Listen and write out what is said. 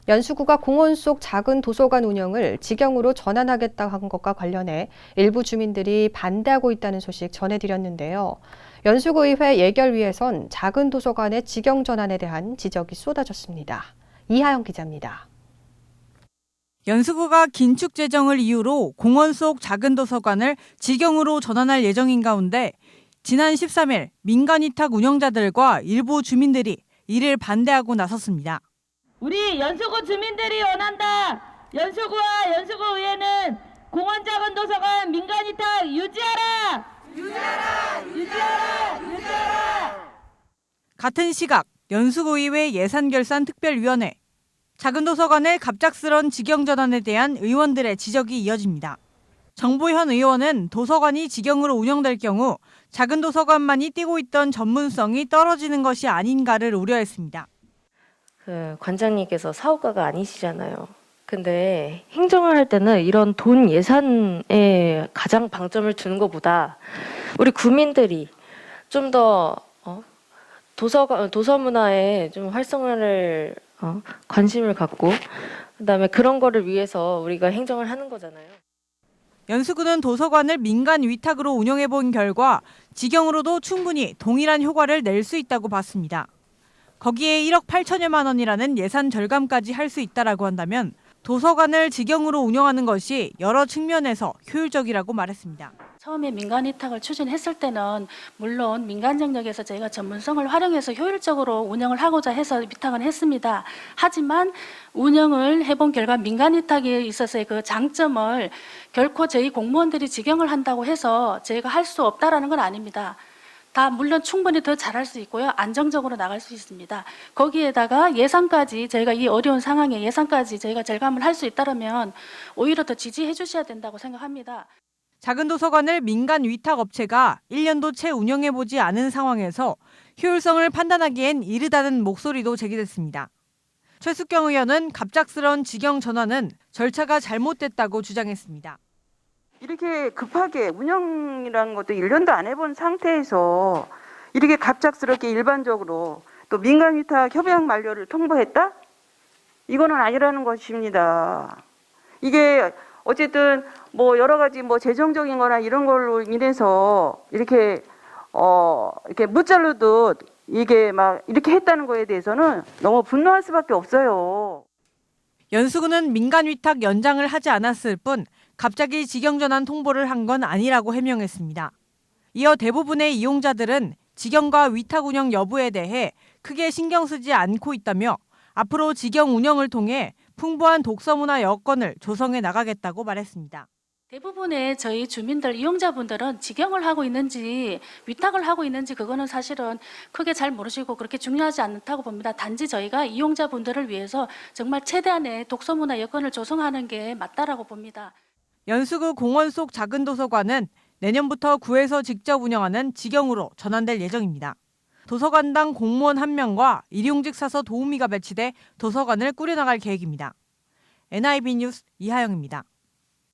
연수구가 공원 속 작은 도서관 운영을 직영으로 전환하겠다 한 것과 관련해 일부 주민들이 반대하고 있다는 소식 전해드렸는데요. 연수구의회 예결위에선 작은 도서관의 직영 전환에 대한 지적이 쏟아졌습니다. 이하영 기자입니다. 연수구가 긴축 재정을 이유로 공원 속 작은 도서관을 직영으로 전환할 예정인 가운데 지난 13일 민간 위탁 운영자들과 일부 주민들이 이를 반대하고 나섰습니다. 우리 연수구 주민들이 원한다. 연수구와 연수구의회는 공원 작은 도서관 민간 위탁 유지하라. 유지하라. 유지하라. 유지하라. 같은 시각 연수구의회 예산결산특별위원회 작은 도서관의 갑작스런 직영 전환에 대한 의원들의 지적이 이어집니다. 정보현 의원은 도서관이 직영으로 운영될 경우 작은 도서관만이 띠고 있던 전문성이 떨어지는 것이 아닌가를 우려했습니다. 관장님께서 사업가가 아니시잖아요. 근데 행정을 할 때는 이런 돈 예산에 가장 방점을 두는 것보다 우리 구민들이 좀 더 도서 문화에 좀 활성화를 관심을 갖고 그다음에 그런 거를 위해서 우리가 행정을 하는 거잖아요. 연수구는 도서관을 민간 위탁으로 운영해 본 결과 직영으로도 충분히 동일한 효과를 낼 수 있다고 봤습니다. 거기에 1억 8천여만 원이라는 예산 절감까지 할 수 있다라고 한다면 도서관을 직영으로 운영하는 것이 여러 측면에서 효율적이라고 말했습니다. 처음에 민간 위탁을 추진했을 때는 물론 민간 영역에서 저희가 전문성을 활용해서 효율적으로 운영을 하고자 해서 위탁을 했습니다. 하지만 운영을 해본 결과 민간 위탁에 있어서의 그 장점을 결코 저희 공무원들이 직영을 한다고 해서 저희가 할 수 없다라는 건 아닙니다. 다 물론 충분히 더 잘할 수 있고요. 안정적으로 나갈 수 있습니다. 거기에다가 예산까지 저희가 이 어려운 상황에 예산까지 저희가 절감을 할 수 있다면 오히려 더 지지해 주셔야 된다고 생각합니다. 작은 도서관을 민간 위탁 업체가 1년도 채 운영해보지 않은 상황에서 효율성을 판단하기엔 이르다는 목소리도 제기됐습니다. 최숙경 의원은 갑작스러운 직영 전환은 절차가 잘못됐다고 주장했습니다. 이렇게 급하게 운영이라는 것도 1년도 안 해본 상태에서 이렇게 갑작스럽게 일반적으로 또 민간 위탁 협약 만료를 통보했다? 이거는 아니라는 것입니다. 이게 어쨌든 뭐 여러 가지 뭐 재정적인 거나 이런 걸로 인해서 이렇게 무잘르듯 이게 막 이렇게 했다는 거에 대해서는 너무 분노할 수밖에 없어요. 연수구는 민간 위탁 연장을 하지 않았을 뿐 갑자기 직영 전환 통보를 한 건 아니라고 해명했습니다. 이어 대부분의 이용자들은 직영과 위탁 운영 여부에 대해 크게 신경 쓰지 않고 있다며 앞으로 직영 운영을 통해 풍부한 독서문화 여건을 조성해 나가겠다고 말했습니다. 대부분의 저희 주민들, 이용자분들은 직영을 하고 있는지 위탁을 하고 있는지 그거는 사실은 크게 잘 모르시고 그렇게 중요하지 않다고 봅니다. 단지 저희가 이용자분들을 위해서 정말 최대한의 독서문화 여건을 조성하는 게 맞다라고 봅니다. 연수구 공원 속 작은 도서관은 내년부터 구에서 직접 운영하는 직영으로 전환될 예정입니다. 도서관당 공무원 1명과 일용직 사서 도우미가 배치돼 도서관을 꾸려나갈 계획입니다. NIB 뉴스 이하영입니다.